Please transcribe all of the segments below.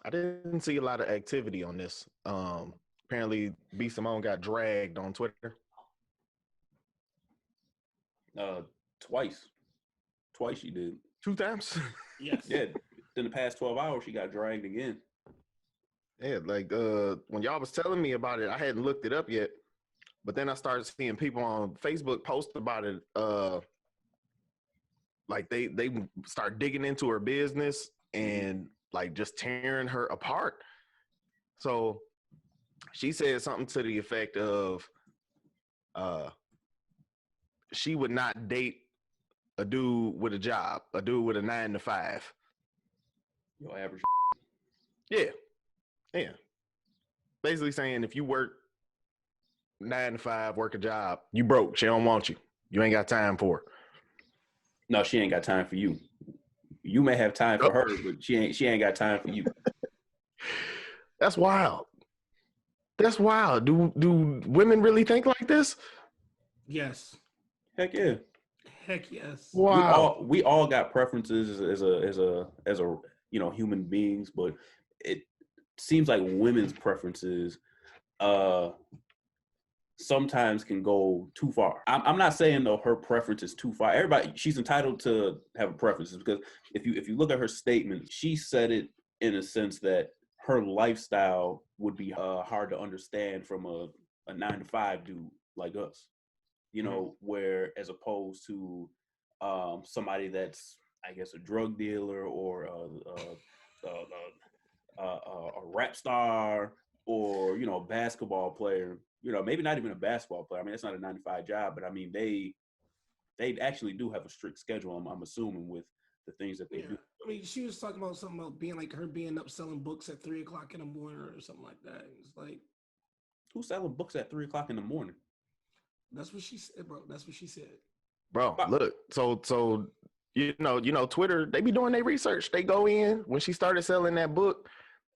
I didn't see a lot of activity on this. Apparently, B Simone got dragged on Twitter Uh, twice. Twice she did. 2 times. Yes. Yeah. In the past 12 hours, she got dragged again. Yeah, like when y'all was telling me about it, I hadn't looked it up yet. But then I started seeing people on Facebook post about it. Like they start digging into her business and like just tearing her apart. So she said something to the effect of uh she would not date a dude with a job, a dude with a 9 to 5. Your average. Yeah. Yeah. Basically saying if you work 9 to 5, work a job, you broke. She don't want you. You ain't got time for her. No, she ain't got time for you. You may have time for her, but she ain't got time for you. That's wild. That's wild. Do women really think like this? Yes. Heck yeah. Heck yes. Wow. We all got preferences as a human beings, but it seems like women's preferences sometimes can go too far. I'm not saying though her preference is too far. Everybody, she's entitled to have preferences, because if you look at her statement, she said it in a sense that her lifestyle would be hard to understand from a 9 to 5 dude like us, where as opposed to somebody that's, I guess, a drug dealer or a rap star, or a basketball player. Maybe not even a basketball player. I mean, it's not a 9 to 5 job, but I mean they actually do have a strict schedule. I'm assuming, with the things that they do. I mean, she was talking about something about being like her being up selling books at 3:00 in the morning or something like that. It's like, Who's selling books at 3:00 in the morning? that's what she said, bro. That's what she said. Bro, look. So Twitter, they be doing their research. They go in when she started selling that book,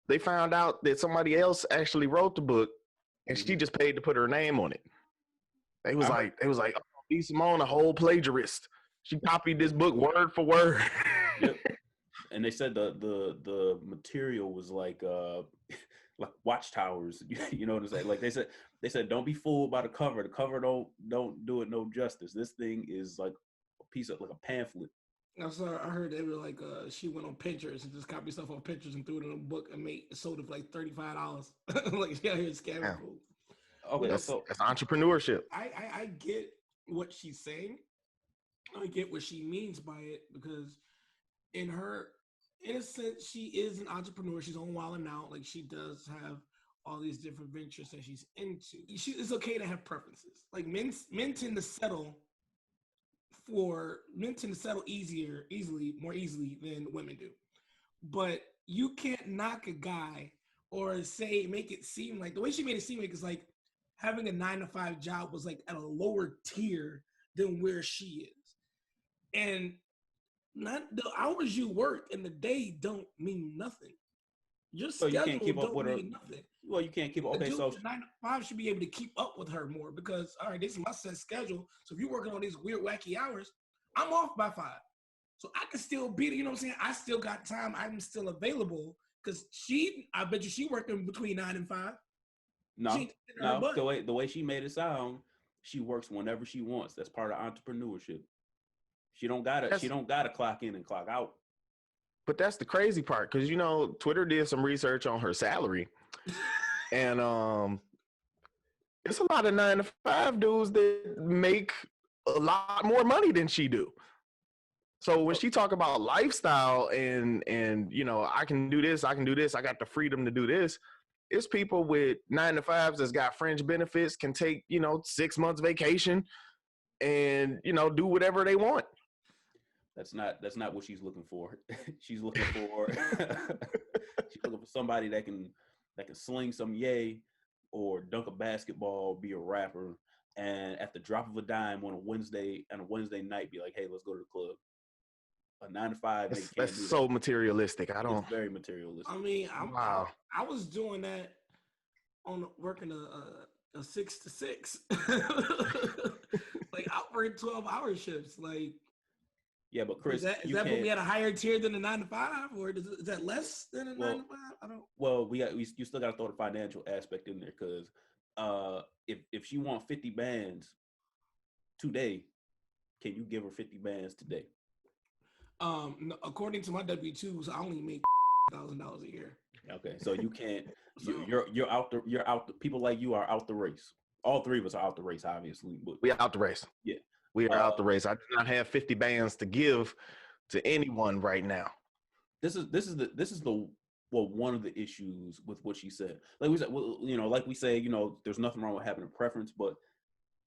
they found out that somebody else actually wrote the book and she just paid to put her name on it. They was like, oh, B Simone, a whole plagiarist. She copied this book word for word. Yep. And they said the material was like like watchtowers. You know what I'm saying? Like they said don't be fooled by the cover. The cover don't do it no justice. This thing is like a piece of, like, a pamphlet. I heard they were like, she went on Pinterest and just copied stuff on Pinterest and threw it in a book and sold it for like $35. Like, yeah, here's scamming fool. Okay, that's entrepreneurship. I get what she's saying. I get what she means by it, because in a sense, she is an entrepreneur. She's on Wild and Out. Like, she does have all these different ventures that she's into. It's okay to have preferences. Like, men tend to settle more easily than women do. But you can't knock a guy or make it seem like, the way she made it seem like, it's like having a 9 to 5 job was like at a lower tier than where she is. And not the hours you work in the day don't mean nothing. Your schedule you can't keep up with her. Nothing. Well, you can't keep up. Okay, so 9 to 5 should be able to keep up with her more, because, all right, this is my set schedule. So if you're working on these weird, wacky hours, I'm off by 5. So I can still be there, you know what I'm saying? I still got time. I'm still available, because I bet you she working between 9 and 5. No. The way she made it sound, she works whenever she wants. That's part of entrepreneurship. She don't gotta clock in and clock out. But that's the crazy part, because Twitter did some research on her salary, and it's a lot of 9 to 5 dudes that make a lot more money than she do. So when she talk about lifestyle and I can do this, I got the freedom to do this. It's people with 9 to 5s that's got fringe benefits, can take 6 months vacation, and do whatever they want. That's not what she's looking for. She's looking for somebody that can sling some yay or dunk a basketball, be a rapper, and at the drop of a dime on a Wednesday night be like, hey, let's go to the club. A 9 to 5. That's so materialistic. It's very materialistic. I mean, I was doing that on working a 6 to 6. Like, I work 12-hour shifts. Like, Yeah, but Chris, is that what we had a higher tier than the 9 to 5, or is that less than a 9 to 5? I don't. Well, you still got to throw the financial aspect in there because if she want 50 bands today, can you give her 50 bands today? No, according to my W-2s, I only make $1,000 a year. Okay, so you can't. You're out the. You're out. People like you are out the race. All three of us are out the race, obviously. But We out the race. Yeah, we are out the race. I do not have 50 bands to give to anyone right now. This is the one of the issues with what she said. Like we said, well, like we say, there's nothing wrong with having a preference, but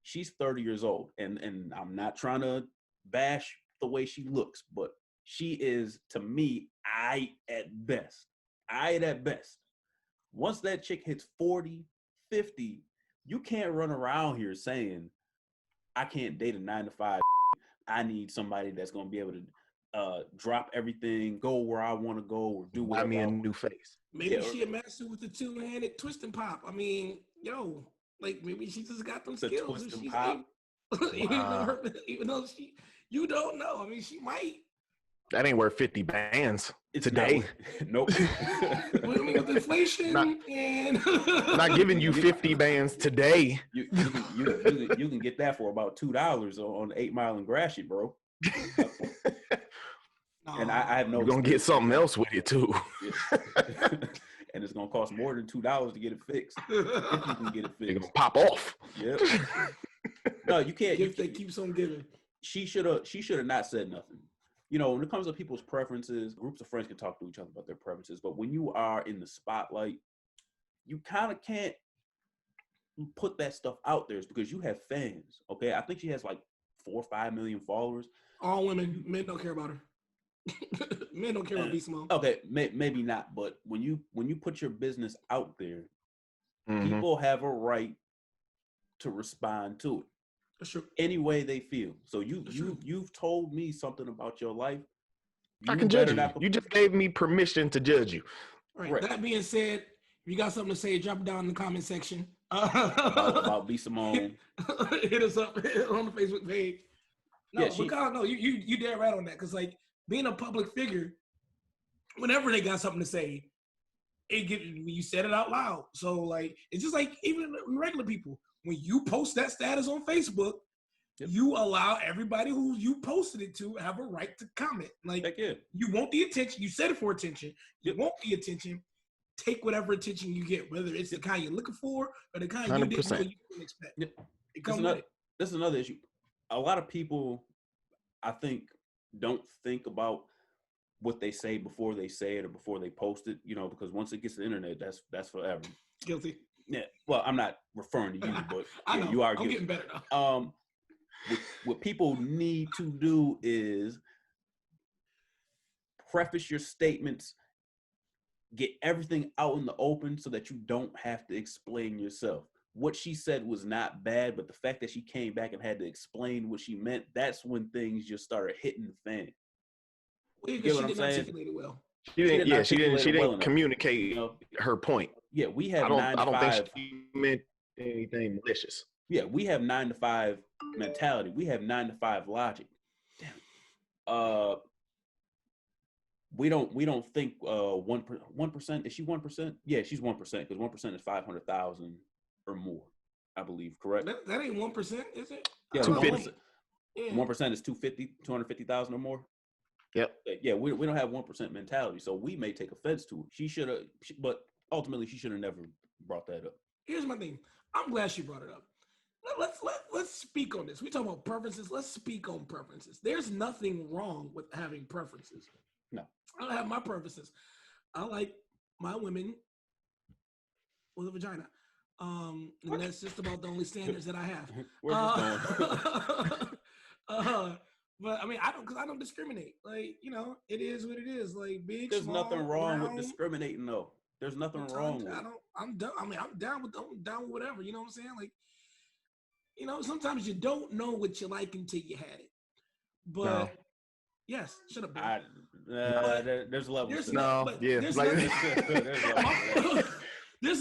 she's 30 years old, and I'm not trying to bash the way she looks, but she is, to me, I at best. Once that chick hits 40, 50, you can't run around here saying, I can't date a 9 to 5. I need somebody that's going to be able to drop everything, go where I want to go, or do whatever. Buy me a new face. Maybe she a master with the 2-handed twist and pop. I mean, like maybe she just got them skills. Twist and pop. Even though you don't know. I mean, she might. That ain't worth 50 bands today. Nope. With inflation and not giving you 50 bands today. You can get that for about $2 on 8 Mile and Gratiot, bro. And I have no. You're gonna get something else with it too. And it's gonna cost more than $2 to get it fixed. If you can get it fixed, you're gonna pop off. Yep. No, you can't. Gift that keeps on giving. She should have not said nothing. When it comes to people's preferences, groups of friends can talk to each other about their preferences, but when you are in the spotlight, you kind of can't put that stuff out there because you have fans. Okay, I think she has like 4 or 5 million followers. All women, men don't care about her. Men don't care about B. Simone. Okay, maybe not, but when you put your business out there, people have a right to respond to it. That's true. Any way they feel. So you've told me something about your life. I can judge you. You just gave me permission to judge you. Right. That being said, if you got something to say, drop it down in the comment section. About B. Simone. Hit us up on the Facebook page. No, yeah, because you dead right on that. Because like being a public figure, whenever they got something to say, you said it out loud. So like it's just like even regular people. When you post that status on Facebook, you allow everybody who you posted it to have a right to comment. Like you want the attention, you said it for attention. You want the attention. Take whatever attention you get, whether it's the kind you're looking for or the kind 100%. You didn't know you didn't expect. Yep. It comes with it. This is another issue. A lot of people, I think, don't think about what they say before they say it or before they post it. Because once it gets to the internet, that's forever. Guilty. Yeah, well, I'm not referring to you, but I know. You are. I'm getting better now. What people need to do is preface your statements, get everything out in the open so that you don't have to explain yourself. What she said was not bad, but the fact that she came back and had to explain what she meant, that's when things just started hitting the fan. Well, because she didn't articulate it well. She didn't communicate her point. Yeah, we have I don't think she meant anything malicious. Yeah, we have 9 to 5 mentality. We have 9 to 5 logic. Damn. We don't think 1%. Is she 1%? Yeah, she's 1% because 1% is 500,000 or more, I believe. Correct. That ain't 1%, is it? Yeah, 250. 1% is 250,000 or more. Yep. Yeah, we don't have 1% mentality, so we may take offense to it. She should have, but ultimately she should have never brought that up. Here's my thing. I'm glad she brought it up. Let's speak on this. We talk about preferences. Let's speak on preferences. There's nothing wrong with having preferences. No, I don't have my preferences. I like my women with a vagina. And that's just about the only standards that I have. Where's this going? But I mean, I don't discriminate. Like, it is what it is. Like big, There's small, nothing wrong round. with discriminating though. There's nothing wrong with it. I'm done. I mean, I'm down with whatever. You know what I'm saying? Like, sometimes you don't know what you like until you had it. But yes, shut up. There's levels. There's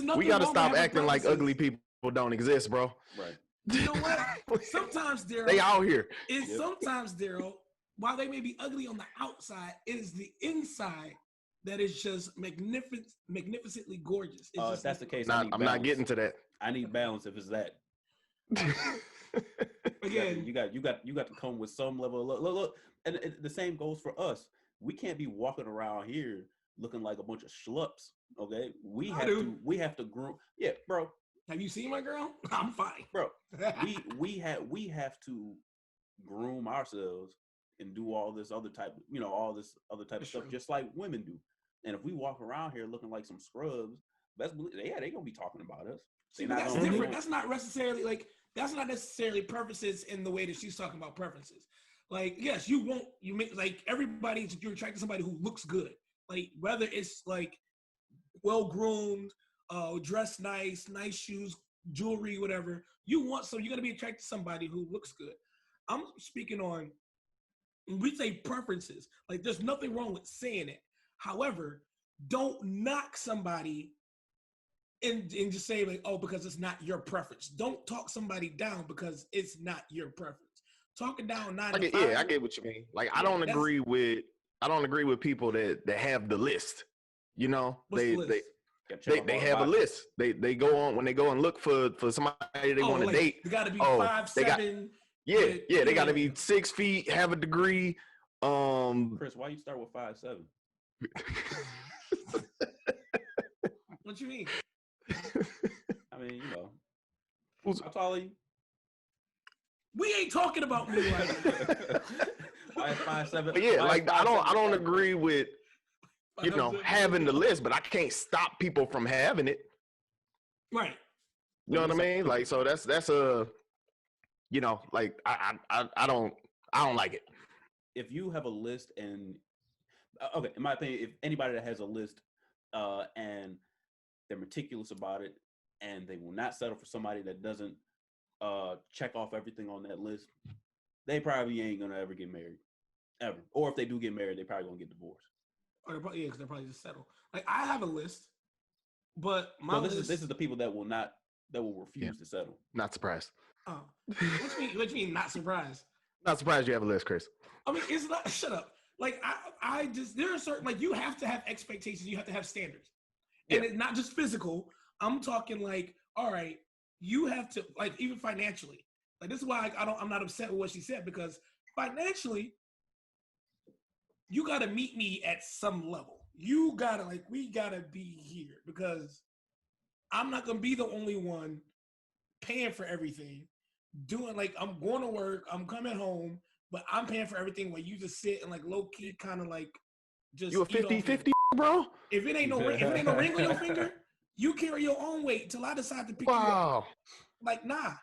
nothing. We gotta stop acting like ugly people don't exist, bro. Right. You know what? Sometimes, Daryl. They out here. Sometimes, Daryl, while they may be ugly on the outside, it is the inside that is just magnificently gorgeous. It's If that's the case, I'm not getting to that. I need balance if it's that. Again, you got to come with some level of look, and the same goes for us. We can't be walking around here looking like a bunch of schlups. Okay, we have to groom. Yeah, bro. Have you seen my girl? I'm fine, bro. we have to groom ourselves and do all this other type, all this other type of stuff, just like women do. And if we walk around here looking like some scrubs, they're gonna be talking about us. See, but that's different. That's not necessarily that's not necessarily preferences in the way that she's talking about preferences. Like, yes, you make like everybody, you're attracted to somebody who looks good. Like, whether it's like well groomed, dressed nice shoes, jewelry, whatever. You're gonna be attracted to somebody who looks good. I'm speaking on, when we say preferences, like there's nothing wrong with saying it. However, don't knock somebody and just say like, oh, because it's not your preference. Don't talk somebody down because it's not your preference. Talking down 9 to 5. Yeah, I get what you mean. Like, I don't agree with people that have the list. You know, they have a list. They go on when they go and look for somebody they want to date. You got to be 5'7". They got to be 6 feet, have a degree. Chris, why you start with 5'7"? What you mean? I mean, how tall are you? We ain't talking about me right now. 5'7". But yeah, like I don't agree with having the list, but I can't stop people from having it. Right. You know what I mean? Like, so that's a, like I don't like it. If you have a list and okay, in my opinion, if anybody that has a list and they're meticulous about it and they will not settle for somebody that doesn't check off everything on that list, they probably ain't gonna ever get married, ever. Or if they do get married, they probably gonna get divorced. Or because they're probably just settle. Like, I have a list, but this is the people that will refuse to settle. Not surprised. Oh, what you mean? Not surprised? Not surprised you have a list, Chris. I mean, it's not. Shut up. Like, I just, there are certain, like, you have to have expectations. You have to have standards, and it's not just physical. I'm talking like, all right, you have to, like, even financially. Like, this is why I'm not upset with what she said, because financially, you got to meet me at some level. You got to, we got to be here, because I'm not going to be the only one paying for everything. Doing, like, I'm going to work, I'm coming home, but I'm paying for everything while you just sit and, like, low-key kind of, like, just you a 50-50, bro? If it ain't no ring on your finger, you carry your own weight until I decide to pick you up. Like, nah.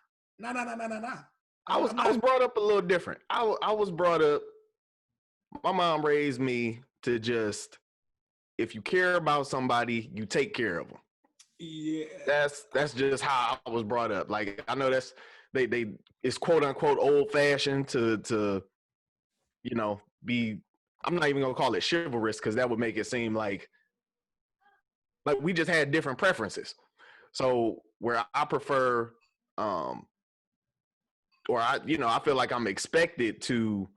I was brought up a little different. I was brought up, my mom raised me to just, if you care about somebody, you take care of them. Yeah. That's just how I was brought up. Like, I know that's, it's quote unquote old fashioned to be, I'm not even gonna call it chivalrous, because that would make it seem like we just had different preferences. So where I prefer, or I feel like I'm expected to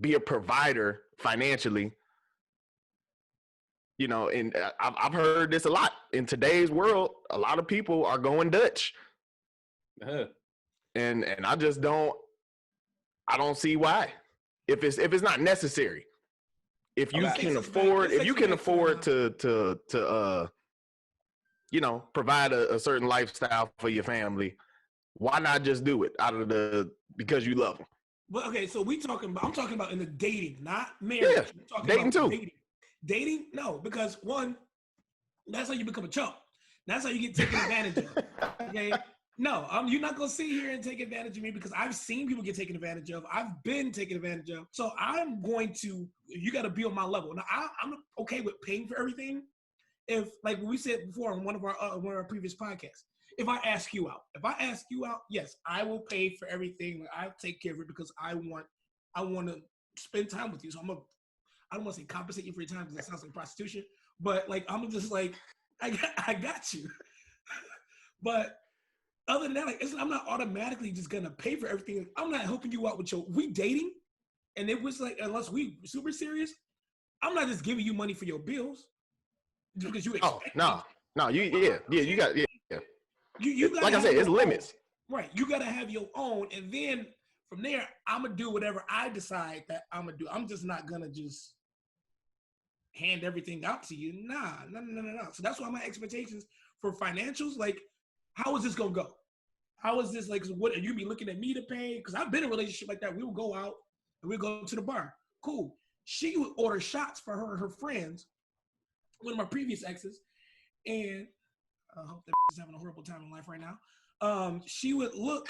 be a provider financially, and I've heard this a lot. In today's world, a lot of people are going Dutch. And I just don't see why. If it's not necessary. If you can afford to provide a certain lifestyle for your family, why not just do it because you love them? Well, okay, so I'm talking about in the dating, not marriage. Yeah, dating too. Dating, no, because one, that's how you become a chump. That's how you get taken advantage of. Okay, no, you're not gonna sit here and take advantage of me, because I've seen people get taken advantage of. I've been taken advantage of. So I'm going to. You got to be on my level. Now I'm okay with paying for everything. If, like we said before on one of our previous podcasts, if I ask you out, yes, I will pay for everything. I'll take care of it, because I want to spend time with you. So I don't want to say compensate you for your time, because that sounds like prostitution. But, like, I'm just like, I got you. But other than that, like, I'm not automatically just gonna pay for everything. I'm not helping you out with we dating. And it was like, unless we super serious, I'm not just giving you money for your bills just because you expect. You got You gotta like I said, it's limits. Right, you gotta have your own, and then from there, I'm gonna do whatever I decide that I'm gonna do. I'm just not gonna just hand everything out to you. Nah. So that's why my expectations for financials, like, how is this gonna go? How is this like? What are you be looking at me to pay? Because I've been in a relationship like that. We would go out and we'd go to the bar. Cool. She would order shots for her and her friends, one of my previous exes, and I hope that is having a horrible time in life right now. She would look,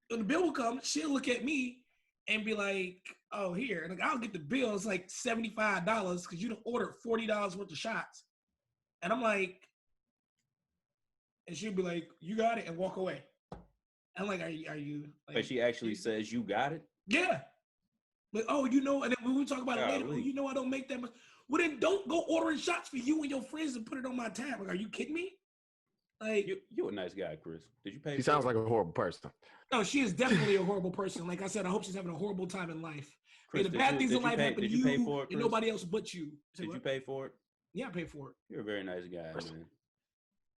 when the bill would come, she'll look at me and be like, oh, here. And like, I'll get the bill. It's like $75 because you done ordered $40 worth of shots. And I'm like, and she'll be like, you got it, and walk away. I'm like, are you? Like, but she actually says you got it? Yeah. Like, oh, and then when we talk about it later, I don't make that much. Well, then don't go ordering shots for you and your friends and put it on my tab. Like, are you kidding me? Like, you're a nice guy, Chris. Did you pay? She sounds like a horrible person. No, she is definitely a horrible person. Like I said, I hope she's having a horrible time in life. Chris, the bad things in life happen to you and nobody else but you. Did you pay for it? Yeah, I paid for it. You're a very nice guy, man.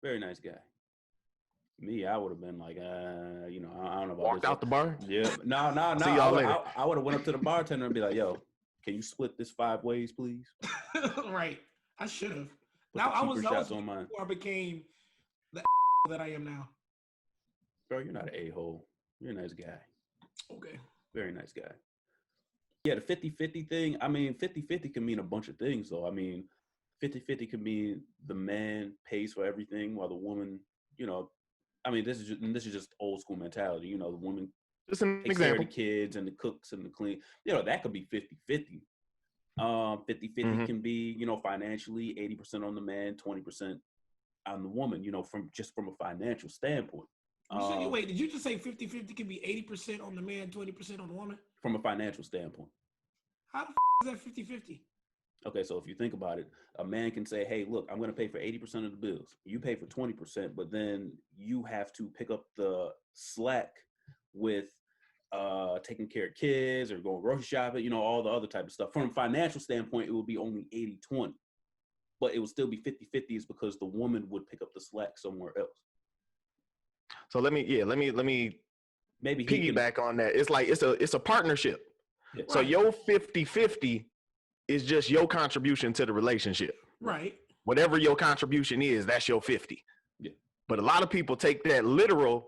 Very nice guy. Me, I would have been like, I don't know about walked out the bar? Yeah. No. See y'all later. I would have went up to the bartender and be like, yo, can you split this 5 ways, please? Right. I should have. Now I was on mine before I became the that I am now. Bro, you're not an a-hole. You're a nice guy. Okay. Very nice guy. Yeah, the 50-50 thing, I mean, 50-50 can mean a bunch of things, though. I mean, 50-50 can mean the man pays for everything while the woman, I mean, this is just old school mentality. The woman just an takes example. Care of the kids and the cooks and the clean. That could be 50-50. 50-50 can be, financially 80% on the man, 20% on the woman, from a financial standpoint. Wait, did you just say 50-50 can be 80% on the man, 20% on the woman? From a financial standpoint. How the is that 50-50? Okay, so if you think about it, a man can say, hey, look, I'm going to pay for 80% of the bills. You pay for 20%, but then you have to pick up the slack with taking care of kids or going grocery shopping, all the other type of stuff. From a financial standpoint, it would be only 80-20. But it would still be 50-50 is because the woman would pick up the slack somewhere else. So let me maybe piggyback on that. It's like it's a partnership. Yeah. So your 50-50 is just your contribution to the relationship. Right. Whatever your contribution is, that's your 50. Yeah. But a lot of people take that literal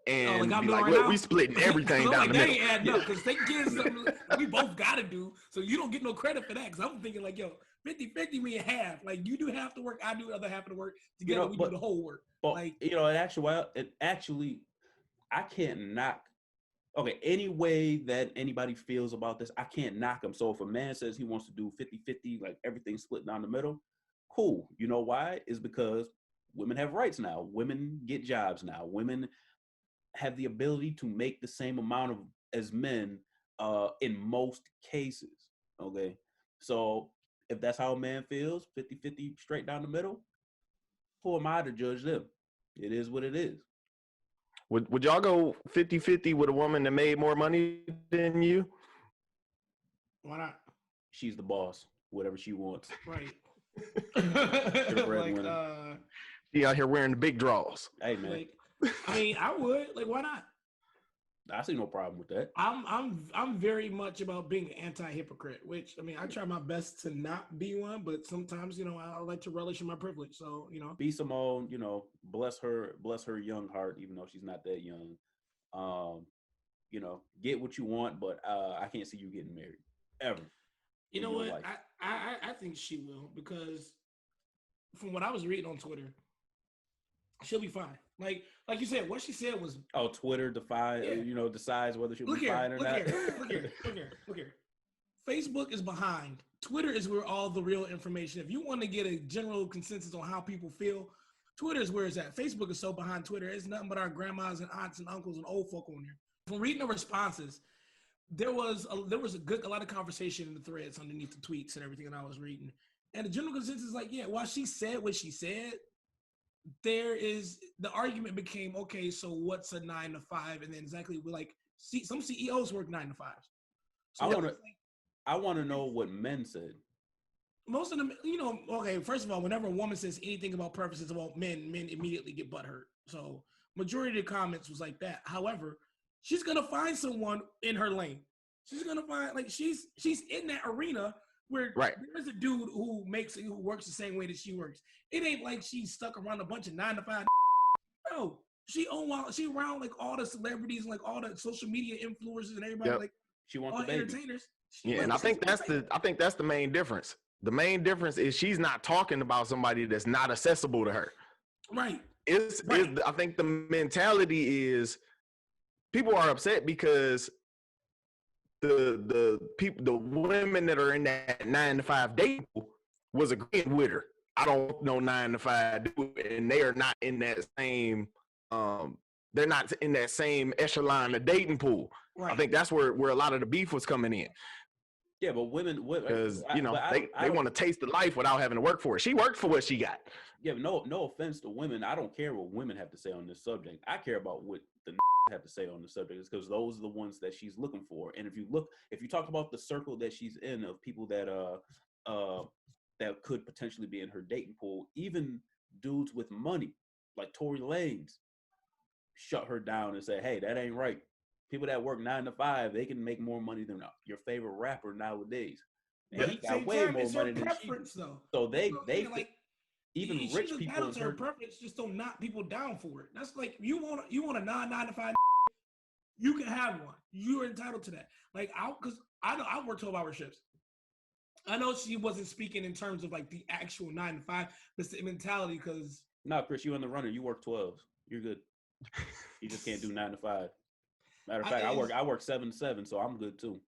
and be like, look, we splitting everything down the middle. They add up because they get something we both got to do. So you don't get no credit for that. Because I'm thinking like, 50-50 mean half. Like you do half the work, I do the other half of the work. Together we do the whole work. But like, actually, I can't knock. Okay, any way that anybody feels about this, I can't knock them. So if a man says he wants to do 50-50, like everything split down the middle, cool. You know why? Is because women have rights now. Women get jobs now. Women have the ability to make the same amount as men in most cases. Okay, so if that's how a man feels, 50-50 straight down the middle, who am I to judge them? It is what it is. Would y'all go 50-50 with a woman that made more money than you? Why not? She's the boss. Whatever she wants. Right. She out here wearing the big draws. Hey man. I would. Like, why not? I see no problem with that. I'm very much about being an anti-hypocrite, which I try my best to not be one, but sometimes I like to relish in my privilege. So be Simone, bless her young heart, even though she's not that young. Get what you want, but I can't see you getting married ever. You know what? I think she will, because from what I was reading on Twitter, she'll be fine. Like you said, what she said was Twitter decides whether she'll be fine or not. Look here. Facebook is behind. Twitter is where all the real information. If you want to get a general consensus on how people feel, Twitter is where it's at. Facebook is so behind Twitter. It's nothing but our grandmas and aunts and uncles and old folk on there. From reading the responses, there was a lot of conversation in the threads underneath the tweets and everything that I was reading. And the general consensus is like, yeah, while she said what she said, the argument became, okay, so what's a 9 to 5? And then exactly some CEOs work 9 to 5s. So I want to know what men said. Most of them, okay, first of all, whenever a woman says anything about preferences about men immediately get butthurt. So majority of the comments was like that. However, she's gonna find someone in her lane. She's gonna find, like, she's in that arena where there's a dude who works the same way that she works. It ain't like she's stuck around a bunch of 9 to 5. No, she around like all the celebrities, like all the social media influencers and everybody, like she wants all the baby. Entertainers. Yeah, and I think that's the main difference. The main difference is she's not talking about somebody that's not accessible to her. Right. I think the mentality is people are upset because the women that are in that 9 to 5 dating was agreeing with her. I don't know 9 to 5 dude, and they are not in that same they're not in that same echelon of dating pool. Right. I think that's where a lot of the beef was coming in. Yeah, but women, because they want to taste the life without having to work for it. She worked for what she got. Yeah, no offense to women. I don't care what women have to say on this subject. I care about what the have to say on the subject, is because those are the ones that she's looking for. And if you talk about the circle that she's in of people that that could potentially be in her dating pool, even dudes with money like Tory Lanez shut her down and say, "Hey, that ain't right. People that work 9 to 5, they can make more money than your favorite rapper nowadays. And he got way more money than she did." So they like, even rich people entitled to her preference, just don't knock people down for it. That's like, you want a 9 to 5, you can have one. You're entitled to that. Like, because I work 12-hour shifts. I know she wasn't speaking in terms of like the actual 9 to 5, but the mentality. Because no, Chris, you in the runner. You work 12s. You're good. You just can't do 9 to 5. Matter of fact, I work 7 to 7, so I'm good too.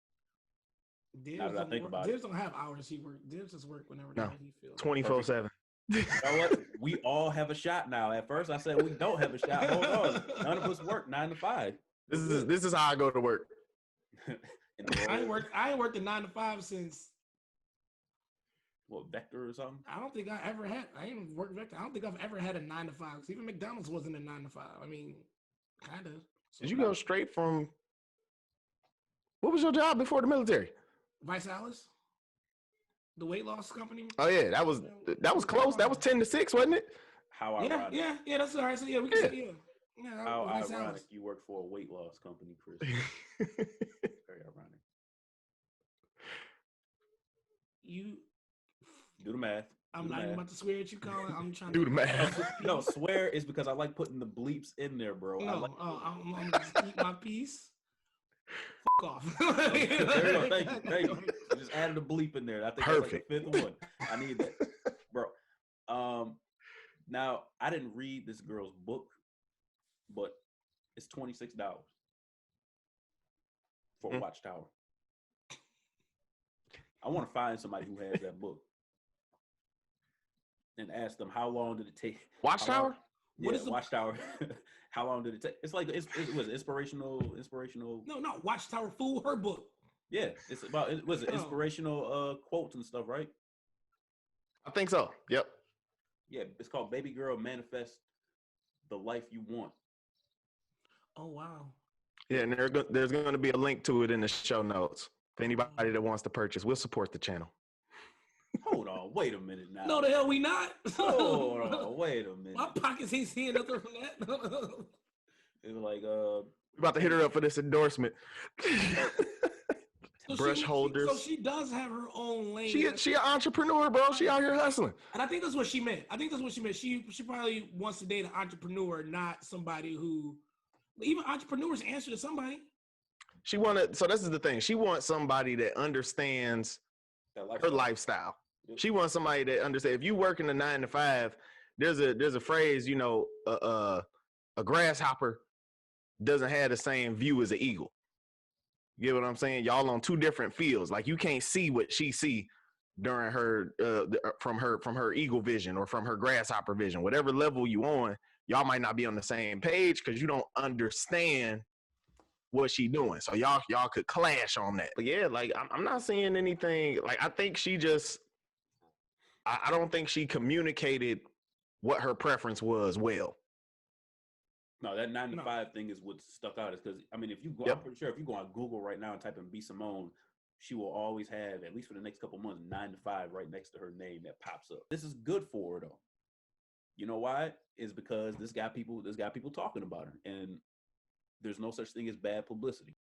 Now that I think about it, Dibs don't have hours he work. Dibs just work whenever he feels. 24/7. You know what? We all have a shot now. At first, I said we don't have a shot. Hold on, none of us work 9 to 5. This is how I go to work. I ain't worked a 9 to 5 since. What, Vector or something? I don't think I ever had. I ain't worked Vector. I don't think I've ever had a 9 to 5. Because even McDonald's wasn't a 9 to 5. I mean, kind of. Did you go straight from? What was your job before the military? Vice Alice, the weight loss company. Oh yeah, that was close. That was 10 to 6, wasn't it? How ironic. Yeah, that's all right. So yeah, we can say How ironic you work for a weight loss company, Chris. Very ironic. You do the math. I'm not even about to swear at you, Colin. I'm trying to do the math. No, swear is because I like putting the bleeps in there, bro. No, I'm gonna just keep my peace. Fuck off. There you go. Thank you. I just added a bleep in there. I think perfect. That's like the 5th one. I need that, bro. Now I didn't read this girl's book, but it's $26 for a Watchtower. I want to find somebody who has that book and ask them, how long did it take? Watchtower? What is the Watchtower? How long did it take? It's like it was inspirational. No, not Watchtower Fool. Her book. Yeah, it's about inspirational quotes and stuff, right? I think so. Yep. Yeah, it's called Baby Girl Manifest the Life You Want. Oh wow. Yeah, and there's going to be a link to it in the show notes. For anybody that wants to purchase, we'll support the channel. Hold on, wait a minute now. No, the hell we not. Hold on, wait a minute. My pockets ain't seeing nothing from that. It's like, we're about to hit her up for this endorsement. Brush holders. So she does have her own lane. She an entrepreneur, bro. She out here hustling. And I think that's what she meant. She probably wants to date an entrepreneur, not somebody who. Even entrepreneurs answer to somebody. So this is the thing. She wants somebody that understands her lifestyle. Yep. She wants somebody that understands. If you work in a 9 to 5, there's a phrase, a grasshopper doesn't have the same view as an eagle. You get what I'm saying? Y'all on two different fields. Like, you can't see what she see during her from her eagle vision or from her grasshopper vision. Whatever level you on, y'all might not be on the same page because you don't understand what she doing. So y'all could clash on that. But yeah, like, I'm not seeing anything. Like, I think she just, I don't think she communicated what her preference was well. No, that 9 to 5 thing is what stuck out. Is because, I mean, if you go, I'm pretty sure if you go on Google right now and type in B. Simone, she will always have, at least for the next couple months, 9 to 5 right next to her name that pops up. This is good for her though. You know why? It's because this got people talking about her, and there's no such thing as bad publicity.